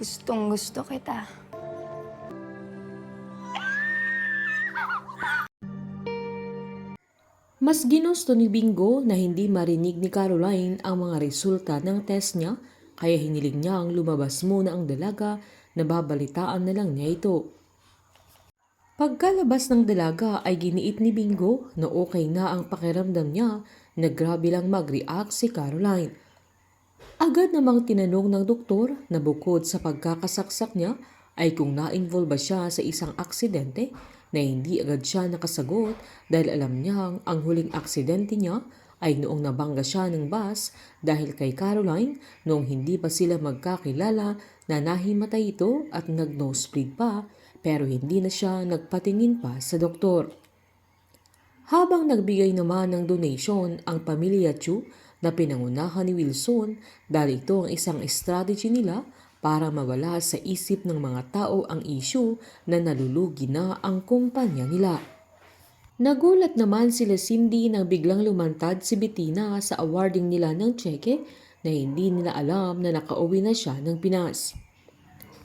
Gustong-gusto kita. Mas ginusto ni Bingo na hindi marinig ni Caroline ang mga resulta ng test niya, kaya hiniling niyang lumabas muna ang dalaga na babalitaan na lang niya ito. Pagkalabas ng dalaga ay giniit ni Bingo na okay na ang pakiramdam niya na grabe lang mag-react si Caroline. Agad namang tinanong ng doktor na bukod sa pagkakasaksak niya ay kung na-involve ba siya sa isang aksidente, na hindi agad siya nakasagot dahil alam niyang ang huling aksidente niya ay noong nabangga siya ng bus dahil kay Caroline noong hindi pa sila magkakilala na nahimatay ito at nag-nosebleed pa, pero hindi na siya nagpatingin pa sa doktor. Habang nagbigay naman ng donation ang pamilya Chu na pinangunahan ni Wilson dahil ito ang isang strategy nila para mawala sa isip ng mga tao ang issue na nalulugi na ang kumpanya nila. Nagulat naman sila Cindy nang biglang lumantad si Bettina sa awarding nila ng tseke na hindi nila alam na nakauwi na siya ng Pinas.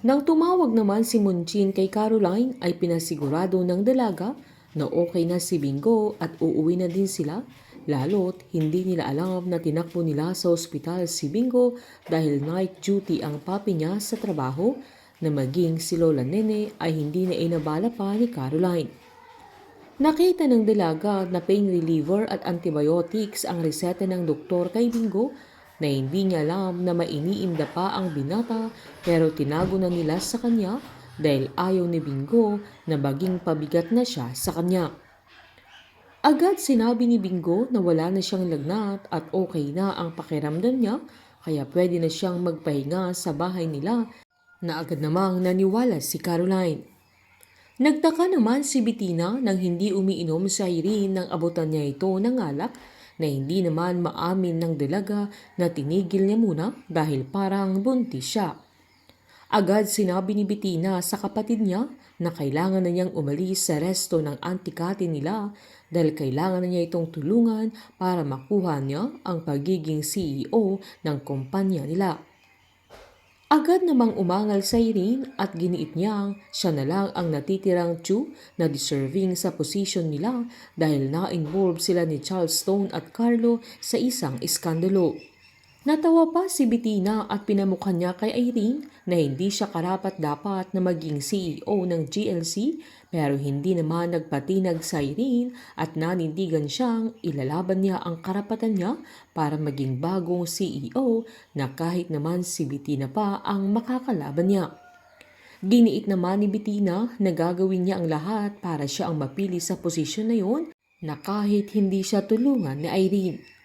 Nang tumawag naman si Munchin kay Caroline ay pinasigurado ng dalaga na okay na si Bingo at uuwi na din sila, lalo't hindi nila alam na tinakbo nila sa ospital si Bingo dahil night duty ang papi niya sa trabaho, na maging si Lola Nene ay hindi na inabala pa ni Caroline. Nakita ng dalaga na pain reliever at antibiotics ang reseta ng doktor kay Bingo, na hindi niya alam na mainiinda pa ang binata, pero tinago na nila sa kanya dahil ayaw ni Bingo na maging pabigat na siya sa kanya. Agad sinabi ni Bingo na wala na siyang lagnat at okay na ang pakiramdam niya, kaya pwede na siyang magpahinga sa bahay nila, na agad namang naniwala si Caroline. Nagtaka naman si Bettina nang hindi umiinom si Irene nang abutan niya ito ng alak, na hindi naman maamin ng dalaga na tinigil niya muna dahil parang buntis siya. Agad sinabi ni Bettina sa kapatid niya na kailangan na niyang umalis sa resto ng antikate nila dahil kailangan na niya itong tulungan para makuha niya ang pagiging CEO ng kumpanya nila. Agad namang umangal sa Irene at giniit niyang siya na lang ang natitirang Chu na deserving sa position nila dahil na-involve sila ni Charles Stone at Carlo sa isang iskandalo. Natawa pa si Bettina at pinamukha niya kay Irene na hindi siya karapat-dapat na maging CEO ng GLC, pero hindi naman nagpatinag sa Irene at nanindigan siyang ilalaban niya ang karapatan niya para maging bagong CEO, na kahit naman si Bettina pa ang makakalaban niya. Giniit naman ni Bettina na gagawin niya ang lahat para siya ang mapili sa posisyon na yun, na kahit hindi siya tulungan ni Irene.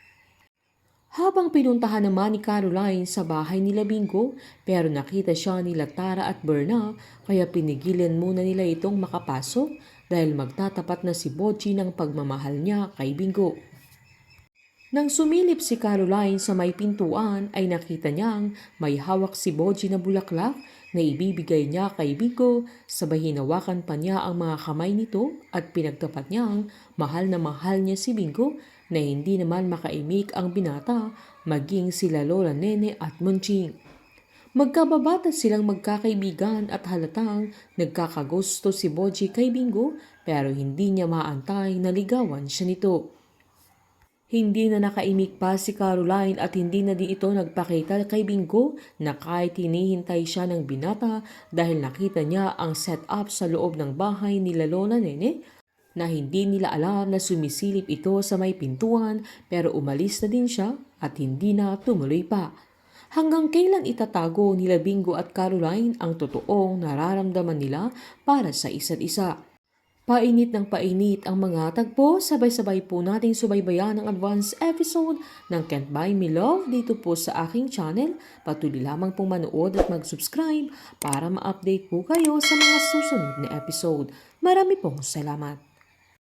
Habang pinuntahan naman ni Caroline sa bahay nila Bingo, pero nakita siya nila Tara at Berna, kaya pinigilan muna nila itong makapasok dahil magtatapat na si Boji ng pagmamahal niya kay Bingo. Nang sumilip si Caroline sa may pintuan ay nakita niyang may hawak si Boji na bulaklak na ibibigay niya kay Bingo, sabay hinawakan pa niya ang mga kamay nito at pinagtapat niyang mahal na mahal niya si Bingo, na hindi naman makaimik ang binata, maging sila Lola Nene at Munching. Magkababata silang magkakaibigan at halatang nagkakagusto si Boji kay Bingo, pero hindi niya maantay na ligawan siya nito. Hindi na nakaimik pa si Caroline at hindi na din ito nagpakita kay Bingo na kahit hinihintay siya ng binata dahil nakita niya ang setup sa loob ng bahay nila Lola Nene, na hindi nila alam na sumisilip ito sa may pintuan, pero umalis na din siya at hindi na tumuloy pa. Hanggang kailan itatago nila Bingo at Caroline ang totoong nararamdaman nila para sa isa't isa? Painit ng painit ang mga tagpo, sabay-sabay po nating subaybayan ang advance episode ng Can't Buy Me Love dito po sa aking channel. Patuloy lamang pong manood at mag-subscribe para ma-update po kayo sa mga susunod na episode. Marami pong salamat.